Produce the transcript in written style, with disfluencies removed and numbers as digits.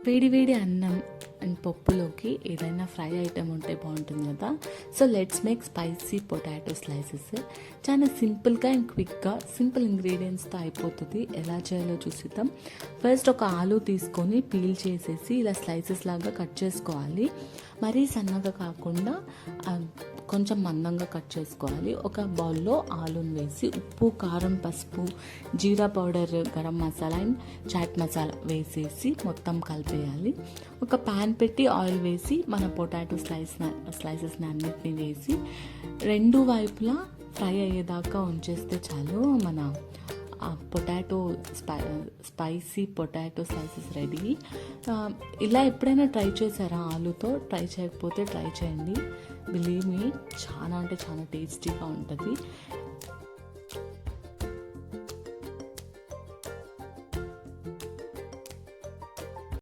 వేడి వేడి అన్నం అండ్ పప్పులోకి ఏదైనా ఫ్రై ఐటెం ఉంటే బాగుంటుంది కదా. So let's make spicy potato slices. చాలా సింపుల్గా అండ్ క్విక్గా సింపుల్ ఇంగ్రీడియంట్స్తో అయిపోతుంది. ఎలా చేయాలో చూసిద్దాం. ఫస్ట్ ఒక ఆలు తీసుకొని పీల్ చేసేసి ఇలా స్లైసెస్ లాగా కట్ చేసుకోవాలి. మరీ సన్నగా కాకుండా కొంచెం మందంగా కట్ చేసుకోవాలి. ఒక బౌల్లో ఆలుని వేసి ఉప్పు, కారం, పసుపు, జీరా పౌడర్, గరం మసాలా అండ్ చాట్ మసాలా వేసేసి మొత్తం కలిపేయాలి. ఒక ప్యాన్ పెట్టి ఆయిల్ వేసి మన పొటాటో స్లైసెస్ని అన్నిటిని వేసి రెండు వైపులా ఫ్రై అయ్యేదాకా ఉంచేస్తే చాలు. మన potato spicy potato slices ready. ఇలా ఎప్పుడైనా ట్రై చేశారా ఆలుతో? ట్రై చేయకపోతే ట్రై చేయండి. బిలీవ్ మీ, చాలా అంటే చాలా టేస్టీగా ఉంటుంది.